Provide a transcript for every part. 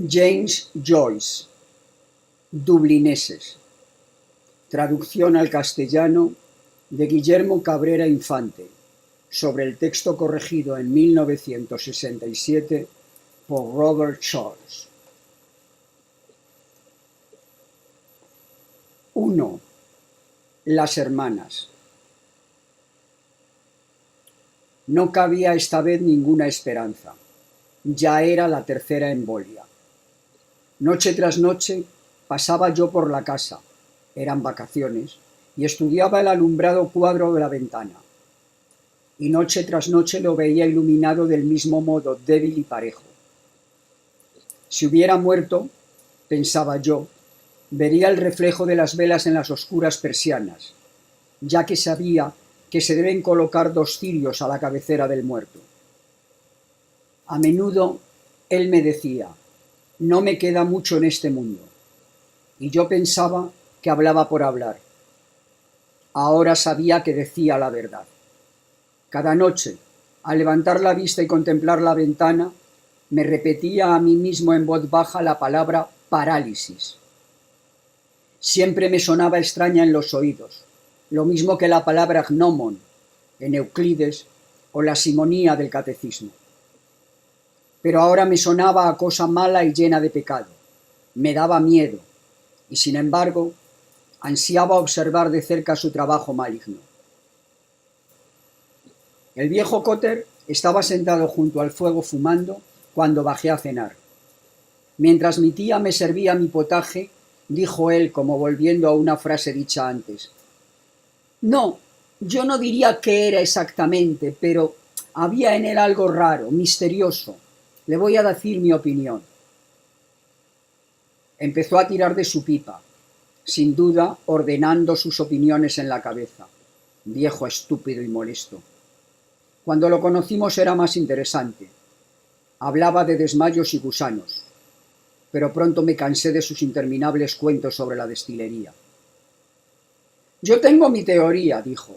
James Joyce, Dublineses. Traducción al castellano de Guillermo Cabrera Infante, sobre el texto corregido en 1967 por Robert Charles. 1. Las hermanas. No cabía esta vez ninguna esperanza. Ya era la tercera embolia. Noche tras noche pasaba yo por la casa, eran vacaciones, y estudiaba el alumbrado cuadro de la ventana. Y noche tras noche lo veía iluminado del mismo modo, débil y parejo. Si hubiera muerto, pensaba yo, vería el reflejo de las velas en las oscuras persianas, ya que sabía que se deben colocar 2 cirios a la cabecera del muerto. A menudo él me decía: no me queda mucho en este mundo. Y yo pensaba que hablaba por hablar. Ahora sabía que decía la verdad. Cada noche, al levantar la vista y contemplar la ventana, me repetía a mí mismo en voz baja la palabra parálisis. Siempre me sonaba extraña en los oídos, lo mismo que la palabra gnomon en Euclides o la simonía del catecismo. Pero ahora me sonaba a cosa mala y llena de pecado. Me daba miedo y, sin embargo, ansiaba observar de cerca su trabajo maligno. El viejo Cotter estaba sentado junto al fuego fumando cuando bajé a cenar. Mientras mi tía me servía mi potaje, dijo él como volviendo a una frase dicha antes: no, yo no diría qué era exactamente, pero había en él algo raro, misterioso. Le voy a decir mi opinión. Empezó a tirar de su pipa, sin duda ordenando sus opiniones en la cabeza. Viejo estúpido y molesto. Cuando lo conocimos era más interesante. Hablaba de desmayos y gusanos, pero pronto me cansé de sus interminables cuentos sobre la destilería. Yo tengo mi teoría, dijo.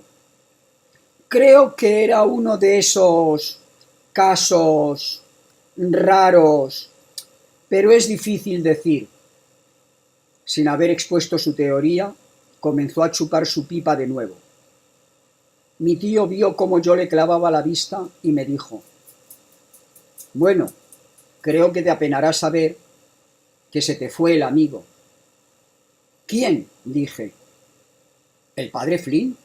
Creo que era uno de esos casos raros, pero es difícil decir. Sin haber expuesto su teoría, comenzó a chupar su pipa de nuevo. Mi tío vio cómo yo le clavaba la vista y me dijo: bueno, creo que te apenará saber que se te fue el amigo. ¿Quién?, dije. ¿El padre Flynn?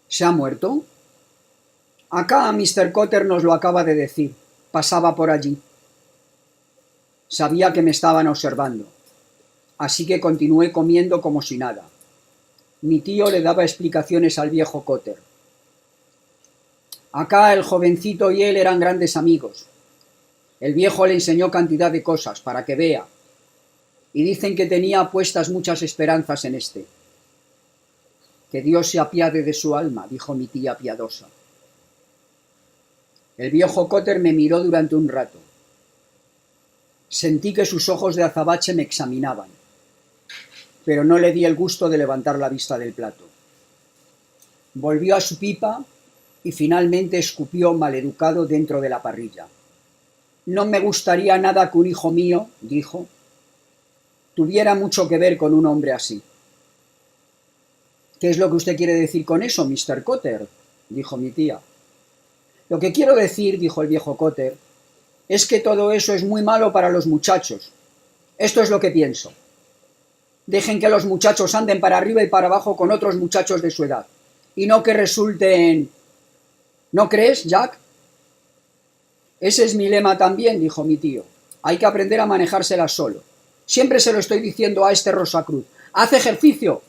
¿Se ha muerto? Acá Mr. Cotter nos lo acaba de decir. Pasaba por allí. Sabía que me estaban observando, así que continué comiendo como si nada. Mi tío le daba explicaciones al viejo Cotter. Acá el jovencito y él eran grandes amigos. El viejo le enseñó cantidad de cosas para que vea, y dicen que tenía puestas muchas esperanzas en este. Que Dios se apiade de su alma, dijo mi tía piadosa. El viejo Cotter me miró durante un rato. Sentí que sus ojos de azabache me examinaban, pero no le di el gusto de levantar la vista del plato. Volvió a su pipa y finalmente escupió maleducado dentro de la parrilla. No me gustaría nada que un hijo mío, dijo, tuviera mucho que ver con un hombre así. ¿Qué es lo que usted quiere decir con eso, Mr. Cotter?, dijo mi tía. Lo que quiero decir, dijo el viejo Cotter, es que todo eso es muy malo para los muchachos. Esto es lo que pienso. Dejen que los muchachos anden para arriba y para abajo con otros muchachos de su edad, y no que resulten... ¿No crees, Jack? Ese es mi lema también, dijo mi tío. Hay que aprender a manejársela solo. Siempre se lo estoy diciendo a este Rosacruz. ¡Haz ejercicio!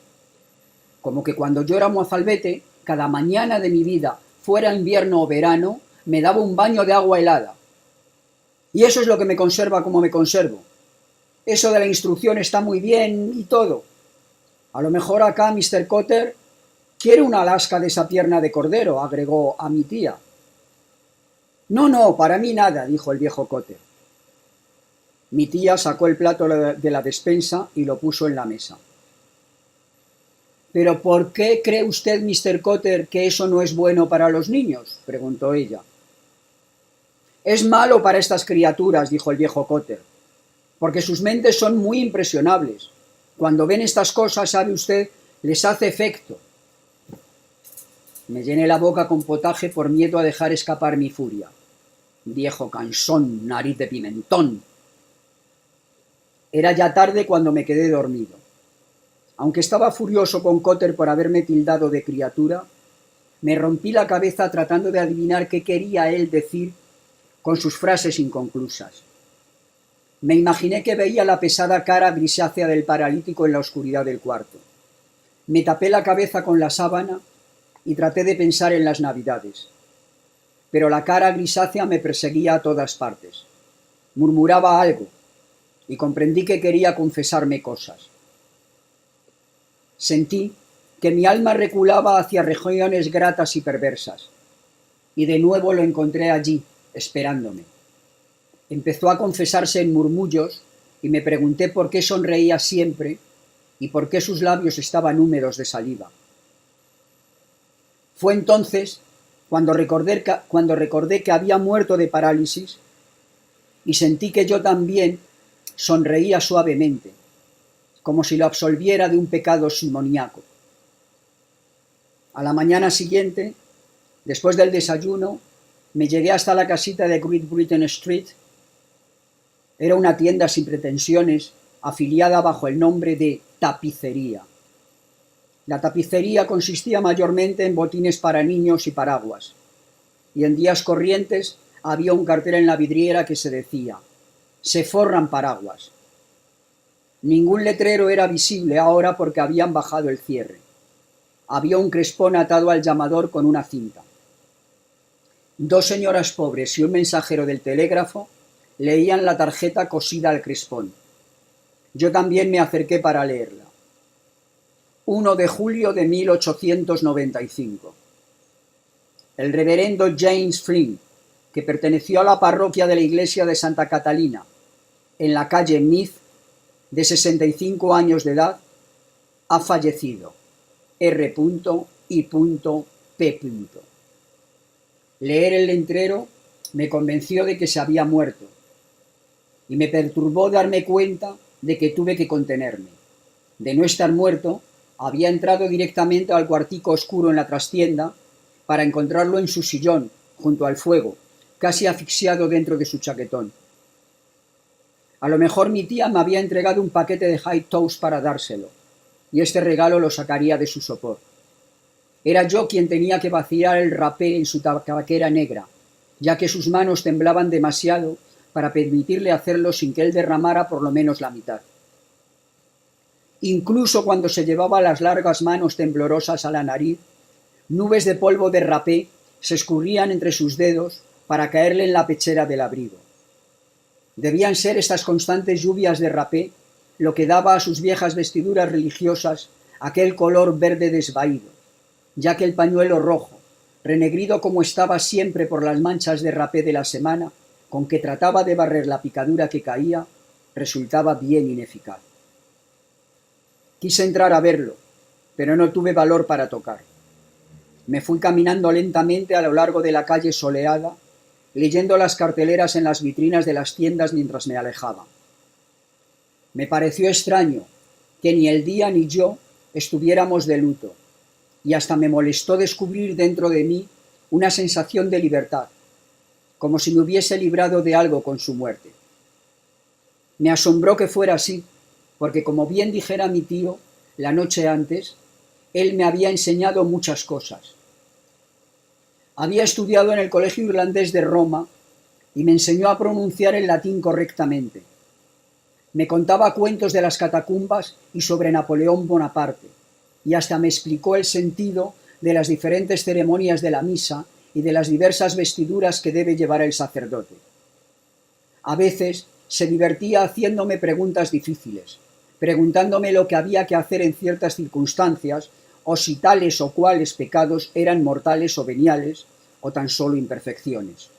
Como que cuando yo era mozalbete, cada mañana de mi vida, fuera invierno o verano, me daba un baño de agua helada. Y eso es lo que me conserva como me conservo. Eso de la instrucción está muy bien y todo. A lo mejor acá Mr. Cotter quiere una lasca de esa pierna de cordero, agregó a mi tía. No, para mí nada, dijo el viejo Cotter. Mi tía sacó el plato de la despensa y lo puso en la mesa. ¿Pero por qué cree usted, Mr. Cotter, que eso no es bueno para los niños?, preguntó ella. Es malo para estas criaturas, dijo el viejo Cotter. porque sus mentes son muy impresionables. Cuando ven estas cosas, sabe usted, les hace efecto. Me llené la boca con potaje por miedo a dejar escapar mi furia. Viejo cansón, nariz de pimentón. Era ya tarde cuando me quedé dormido. Aunque estaba furioso con Cotter por haberme tildado de criatura, me rompí la cabeza tratando de adivinar qué quería él decir con sus frases inconclusas. Me imaginé que veía la pesada cara grisácea del paralítico en la oscuridad del cuarto. Me tapé la cabeza con la sábana y traté de pensar en las Navidades. Pero la cara grisácea me perseguía a todas partes. Murmuraba algo y comprendí que quería confesarme cosas. Sentí que mi alma reculaba hacia regiones gratas y perversas, y de nuevo lo encontré allí, esperándome. Empezó a confesarse en murmullos y me pregunté por qué sonreía siempre y por qué sus labios estaban húmedos de saliva. Fue entonces cuando recordé que había muerto de parálisis y sentí que yo también sonreía suavemente, como si lo absolviera de un pecado simoníaco. A la mañana siguiente, después del desayuno, me llegué hasta la casita de Great Britain Street. Era una tienda sin pretensiones, afiliada bajo el nombre de tapicería. La tapicería consistía mayormente en botines para niños y paraguas, y en días corrientes había un cartel en la vidriera que se decía: «Se forran paraguas». Ningún letrero era visible ahora porque habían bajado el cierre. Había un crespón atado al llamador con una cinta. Dos señoras pobres y un mensajero del telégrafo leían la tarjeta cosida al crespón. Yo también me acerqué para leerla. 1 de julio de 1895. El reverendo James Flynn, que perteneció a la parroquia de la iglesia de Santa Catalina, en la calle Meath, de 65 años de edad, ha fallecido. R.I.P. Leer el letrero me convenció de que se había muerto, y me perturbó darme cuenta de que tuve que contenerme. De no estar muerto, había entrado directamente al cuartico oscuro en la trastienda para encontrarlo en su sillón, junto al fuego, casi asfixiado dentro de su chaquetón. A lo mejor mi tía me había entregado un paquete de high toast para dárselo, y este regalo lo sacaría de su sopor. Era yo quien tenía que vaciar el rapé en su tabaquera negra, ya que sus manos temblaban demasiado para permitirle hacerlo sin que él derramara por lo menos la mitad. Incluso cuando se llevaba las largas manos temblorosas a la nariz, nubes de polvo de rapé se escurrían entre sus dedos para caerle en la pechera del abrigo. Debían ser estas constantes lluvias de rapé lo que daba a sus viejas vestiduras religiosas aquel color verde desvaído, ya que el pañuelo rojo, renegrido como estaba siempre por las manchas de rapé de la semana, con que trataba de barrer la picadura que caía, resultaba bien ineficaz. Quise entrar a verlo, pero no tuve valor para tocar. Me fui caminando lentamente a lo largo de la calle soleada, leyendo las carteleras en las vitrinas de las tiendas mientras me alejaba. Me pareció extraño que ni el día ni yo estuviéramos de luto, y hasta me molestó descubrir dentro de mí una sensación de libertad, como si me hubiese librado de algo con su muerte. Me asombró que fuera así, porque como bien dijera mi tío, la noche antes, él me había enseñado muchas cosas. Había estudiado en el Colegio Irlandés de Roma y me enseñó a pronunciar el latín correctamente. Me contaba cuentos de las catacumbas y sobre Napoleón Bonaparte, y hasta me explicó el sentido de las diferentes ceremonias de la misa y de las diversas vestiduras que debe llevar el sacerdote. A veces se divertía haciéndome preguntas difíciles, preguntándome lo que había que hacer en ciertas circunstancias, o si tales o cuales pecados eran mortales o veniales, o tan solo imperfecciones.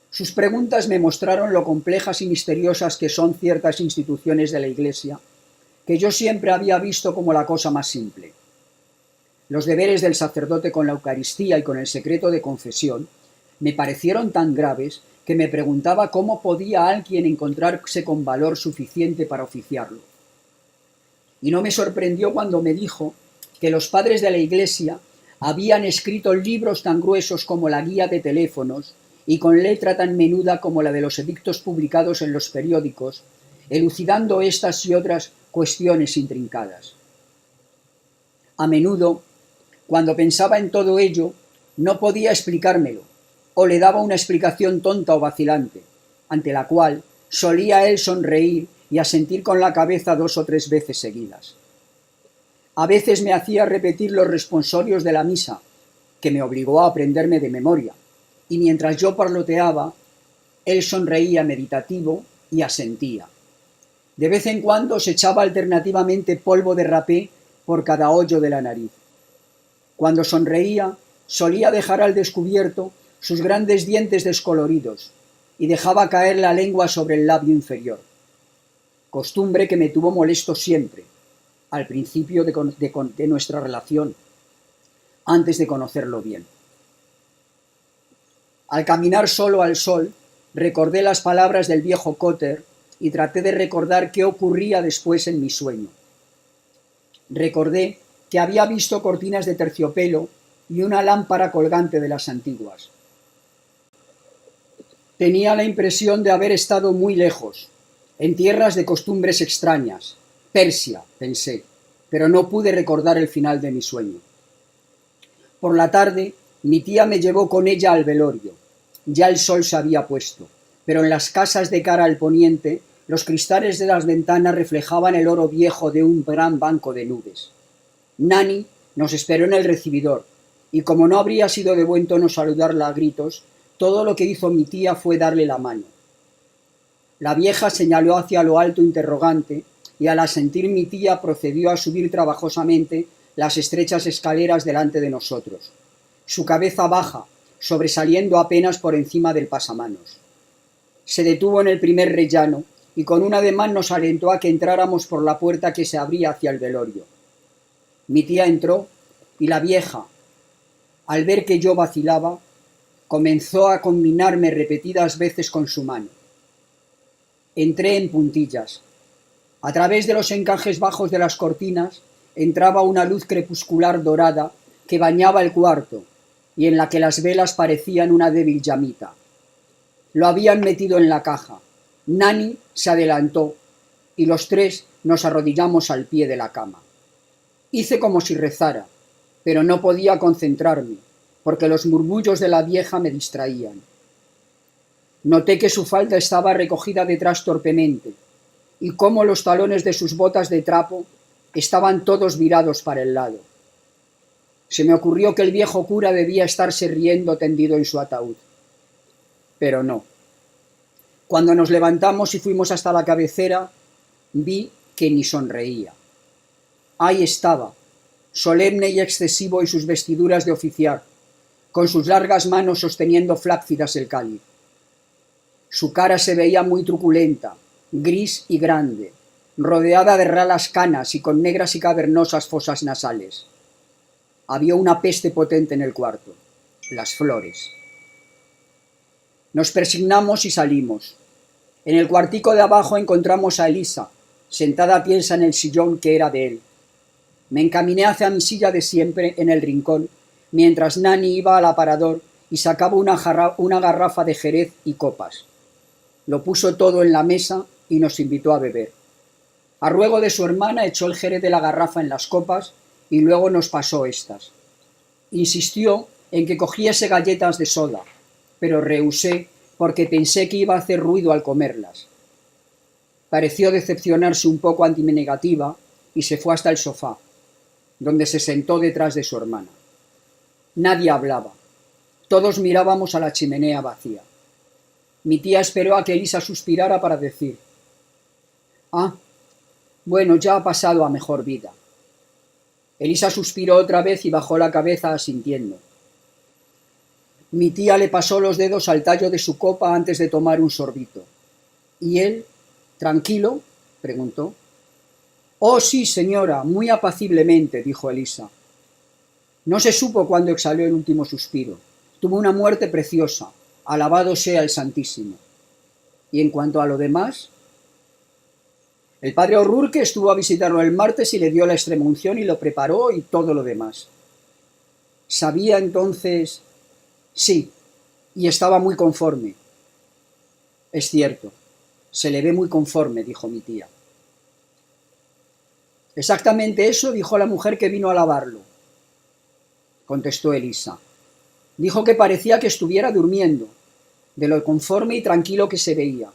Sus preguntas me mostraron lo complejas y misteriosas que son ciertas instituciones de la Iglesia, que yo siempre había visto como la cosa más simple. Los deberes del sacerdote con la Eucaristía y con el secreto de confesión me parecieron tan graves que me preguntaba cómo podía alguien encontrarse con valor suficiente para oficiarlo. Y no me sorprendió cuando me dijo que los padres de la Iglesia habían escrito libros tan gruesos como la guía de teléfonos y con letra tan menuda como la de los edictos publicados en los periódicos, elucidando estas y otras cuestiones intrincadas. A menudo, cuando pensaba en todo ello, no podía explicármelo, o le daba una explicación tonta o vacilante, ante la cual solía él sonreír y asentir con la cabeza 2 o 3 veces seguidas. A veces me hacía repetir los responsorios de la misa, que me obligó a aprenderme de memoria, y mientras yo parloteaba, él sonreía meditativo y asentía. De vez en cuando se echaba alternativamente polvo de rapé por cada hoyo de la nariz. Cuando sonreía, solía dejar al descubierto sus grandes dientes descoloridos y dejaba caer la lengua sobre el labio inferior. Costumbre que me tuvo molesto siempre, al principio de nuestra relación, antes de conocerlo bien. Al caminar solo al sol, recordé las palabras del viejo Cotter y traté de recordar qué ocurría después en mi sueño. Recordé que había visto cortinas de terciopelo y una lámpara colgante de las antiguas. Tenía la impresión de haber estado muy lejos, en tierras de costumbres extrañas. Persia, pensé, pero no pude recordar el final de mi sueño. Por la tarde, mi tía me llevó con ella al velorio. Ya el sol se había puesto, pero en las casas de cara al poniente, los cristales de las ventanas reflejaban el oro viejo de un gran banco de nubes. Nani nos esperó en el recibidor, y como no habría sido de buen tono saludarla a gritos, todo lo que hizo mi tía fue darle la mano. La vieja señaló hacia lo alto interrogante, y al asentir mi tía procedió a subir trabajosamente las estrechas escaleras delante de nosotros, su cabeza baja, sobresaliendo apenas por encima del pasamanos. Se detuvo en el primer rellano y con un ademán nos alentó a que entráramos por la puerta que se abría hacia el velorio. Mi tía entró y la vieja, al ver que yo vacilaba, comenzó a combinarme repetidas veces con su mano. Entré en puntillas. A través de los encajes bajos de las cortinas entraba una luz crepuscular dorada que bañaba el cuarto y en la que las velas parecían una débil llamita. Lo habían metido en la caja. Nani se adelantó y los tres nos arrodillamos al pie de la cama. Hice como si rezara, pero no podía concentrarme, porque los murmullos de la vieja me distraían. Noté que su falda estaba recogida detrás torpemente, y cómo los talones de sus botas de trapo estaban todos virados para el lado. Se me ocurrió que el viejo cura debía estarse riendo tendido en su ataúd. Pero no. Cuando nos levantamos y fuimos hasta la cabecera, vi que ni sonreía. Ahí estaba, solemne y excesivo en sus vestiduras de oficial, con sus largas manos sosteniendo flácidas el cáliz. Su cara se veía muy truculenta, gris y grande, rodeada de ralas canas y con negras y cavernosas fosas nasales. Había una peste potente en el cuarto, las flores. Nos persignamos y salimos. En el cuartico de abajo encontramos a Elisa, sentada tiesa en el sillón que era de él. Me encaminé hacia mi silla de siempre en el rincón, mientras Nani iba al aparador y sacaba una garrafa de jerez y copas. Lo puso todo en la mesa y nos invitó a beber. A ruego de su hermana echó el jerez de la garrafa en las copas y luego nos pasó estas. Insistió en que cogiese galletas de soda, pero rehusé porque pensé que iba a hacer ruido al comerlas. Pareció decepcionarse un poco ante mi negativa y se fue hasta el sofá, donde se sentó detrás de su hermana. Nadie hablaba. Todos mirábamos a la chimenea vacía. Mi tía esperó a que Elisa suspirara para decir: «Ah, bueno, ya ha pasado a mejor vida». Elisa suspiró otra vez y bajó la cabeza asintiendo. Mi tía le pasó los dedos al tallo de su copa antes de tomar un sorbito. ¿Y él, tranquilo?, preguntó. «Oh, sí, señora, muy apaciblemente», dijo Elisa. No se supo cuándo exhaló el último suspiro. Tuvo una muerte preciosa, Alabado sea el Santísimo. Y en cuanto a lo demás, el padre O'Rourke estuvo a visitarlo el martes y le dio la extremunción y lo preparó y todo lo demás. ¿Sabía entonces? Sí, y estaba muy conforme. Es cierto, se le ve muy conforme, dijo mi tía. Exactamente eso dijo la mujer que vino a lavarlo, contestó Elisa. Dijo que parecía que estuviera durmiendo, de lo conforme y tranquilo que se veía.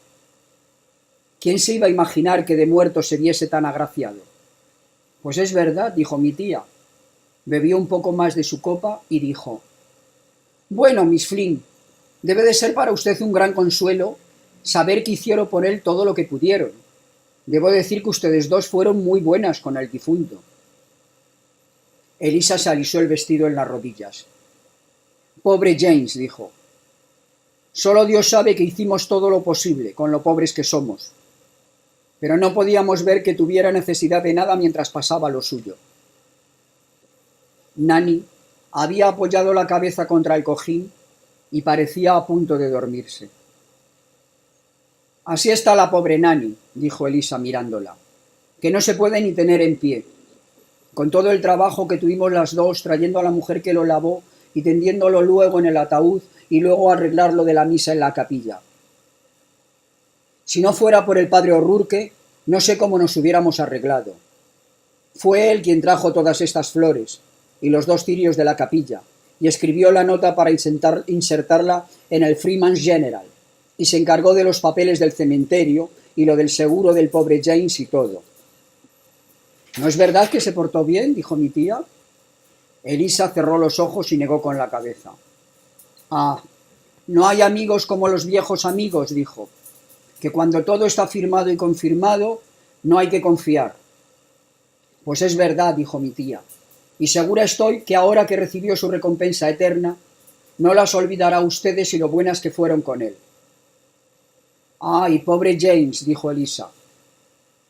¿Quién se iba a imaginar que de muerto se viese tan agraciado? Pues es verdad, dijo mi tía. Bebió un poco más de su copa y dijo: Bueno, Miss Flynn, debe de ser para usted un gran consuelo saber que hicieron por él todo lo que pudieron. Debo decir que ustedes dos fueron muy buenas con el difunto. Elisa se alisó el vestido en las rodillas. Pobre James, dijo. Solo Dios sabe que hicimos todo lo posible, con lo pobres que somos. Pero no podíamos ver que tuviera necesidad de nada mientras pasaba lo suyo. Nanny había apoyado la cabeza contra el cojín y parecía a punto de dormirse. Así está la pobre Nanny, dijo Elisa mirándola, que no se puede ni tener en pie. Con todo el trabajo que tuvimos las dos trayendo a la mujer que lo lavó y tendiéndolo luego en el ataúd y luego arreglarlo de la misa en la capilla. Si no fuera por el padre O'Rourke, no sé cómo nos hubiéramos arreglado. Fue él quien trajo todas estas flores y los 2 cirios de la capilla y escribió la nota para insertarla en el Freeman's General y se encargó de los papeles del cementerio y lo del seguro del pobre James y todo. ¿No es verdad que se portó bien?, dijo mi tía. Elisa cerró los ojos y negó con la cabeza. Ah, no hay amigos como los viejos amigos, dijo, que cuando todo está firmado y confirmado, no hay que confiar. Pues es verdad, dijo mi tía, y segura estoy que ahora que recibió su recompensa eterna, no las olvidará ustedes y lo buenas que fueron con él. Ay, pobre James, dijo Elisa.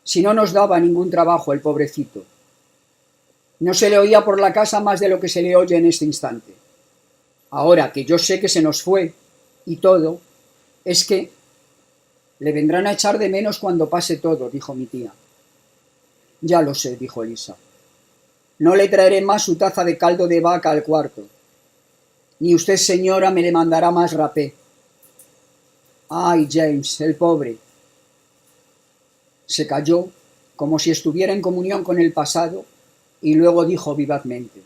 Si no nos daba ningún trabajo el pobrecito. No se le oía por la casa más de lo que se le oye en este instante. Ahora que yo sé que se nos fue y todo, es que le vendrán a echar de menos cuando pase todo, dijo mi tía. Ya lo sé, dijo Elisa. No le traeré más su taza de caldo de vaca al cuarto. Ni usted, señora, me le mandará más rapé. Ay, James, el pobre. Se calló, como si estuviera en comunión con el pasado, y luego dijo vivazmente: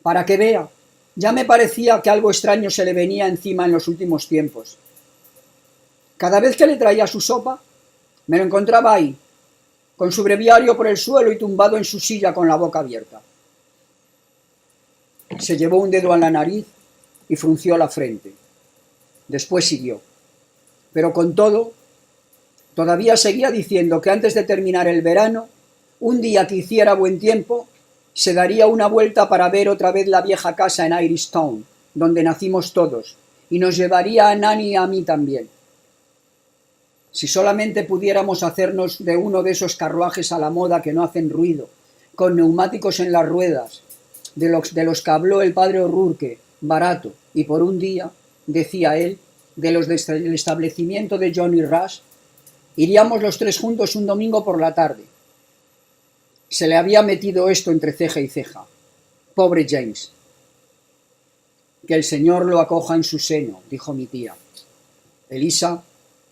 Para que vea, ya me parecía que algo extraño se le venía encima en los últimos tiempos. Cada vez que le traía su sopa, me lo encontraba ahí, con su breviario por el suelo y tumbado en su silla con la boca abierta. Se llevó un dedo a la nariz y frunció la frente. Después siguió. Pero con todo, todavía seguía diciendo que antes de terminar el verano, un día que hiciera buen tiempo, se daría una vuelta para ver otra vez la vieja casa en Irish Town, donde nacimos todos, y nos llevaría a Nanny y a mí también. Si solamente pudiéramos hacernos de uno de esos carruajes a la moda que no hacen ruido, con neumáticos en las ruedas, de los que habló el padre O'Rourke, barato, y por un día, decía él, de los del establecimiento de Johnny Rush, iríamos los 3 juntos un domingo por la tarde. Se le había metido esto entre ceja y ceja. Pobre James. Que el Señor lo acoja en su seno, dijo mi tía. Elisa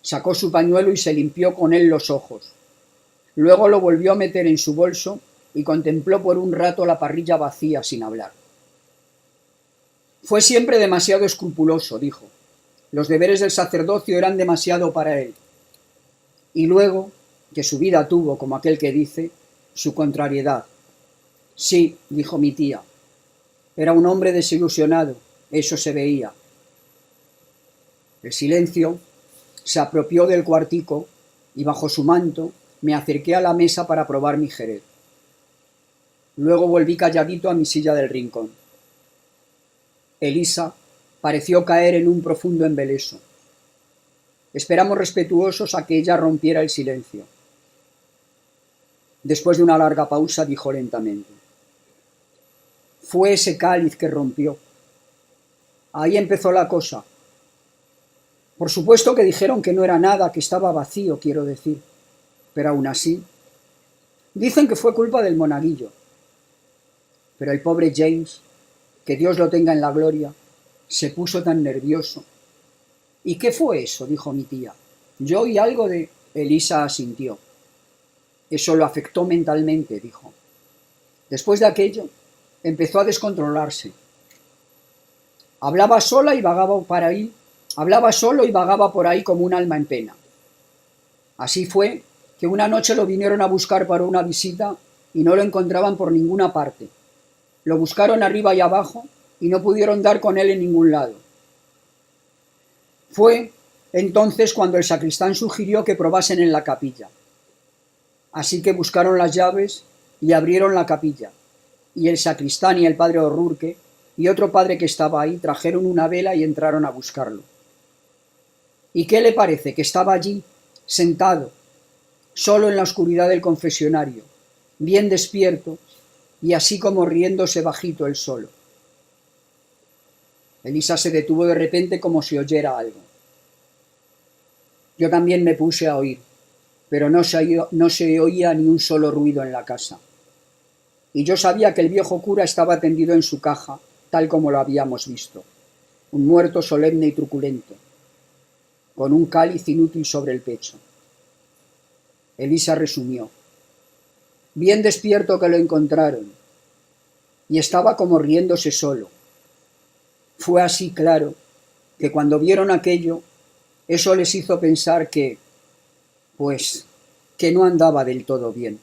sacó su pañuelo y se limpió con él los ojos. Luego lo volvió a meter en su bolso y contempló por un rato la parrilla vacía sin hablar. Fue siempre demasiado escrupuloso, dijo. Los deberes del sacerdocio eran demasiado para él. Y luego, que su vida tuvo, como aquel que dice, su contrariedad. Sí, dijo mi tía. Era un hombre desilusionado, eso se veía. El silencio se apropió del cuartico y bajo su manto me acerqué a la mesa para probar mi jerez. Luego volví calladito a mi silla del rincón. Elisa pareció caer en un profundo embeleso. Esperamos respetuosos a que ella rompiera el silencio. Después de una larga pausa dijo lentamente: Fue ese cáliz que rompió. Ahí empezó la cosa, Por supuesto que dijeron que no era nada, que estaba vacío, quiero decir, pero aún así, dicen que fue culpa del monaguillo. Pero el pobre James, que Dios lo tenga en la gloria, se puso tan nervioso. ¿Y qué fue eso?, dijo mi tía. Yo oí algo de... Elisa asintió. Eso lo afectó mentalmente, dijo. Después de aquello, empezó a descontrolarse. Hablaba solo y vagaba por ahí como un alma en pena. Así fue que una noche lo vinieron a buscar para una visita y no lo encontraban por ninguna parte. Lo buscaron arriba y abajo y no pudieron dar con él en ningún lado. Fue entonces cuando el sacristán sugirió que probasen en la capilla. Así que buscaron las llaves y abrieron la capilla. Y el sacristán y el padre O'Rourke y otro padre que estaba ahí trajeron una vela y entraron a buscarlo. ¿Y qué le parece? Que estaba allí, sentado, solo en la oscuridad del confesionario, bien despierto y así como riéndose bajito él solo. Elisa se detuvo de repente como si oyera algo. Yo también me puse a oír, pero no se oía ni un solo ruido en la casa. Y yo sabía que el viejo cura estaba tendido en su caja, tal como lo habíamos visto, un muerto solemne y truculento, con un cáliz inútil sobre el pecho. Elisa resumió. Bien despierto que lo encontraron, y estaba como riéndose solo. Fue así claro que cuando vieron aquello, eso les hizo pensar que no andaba del todo bien.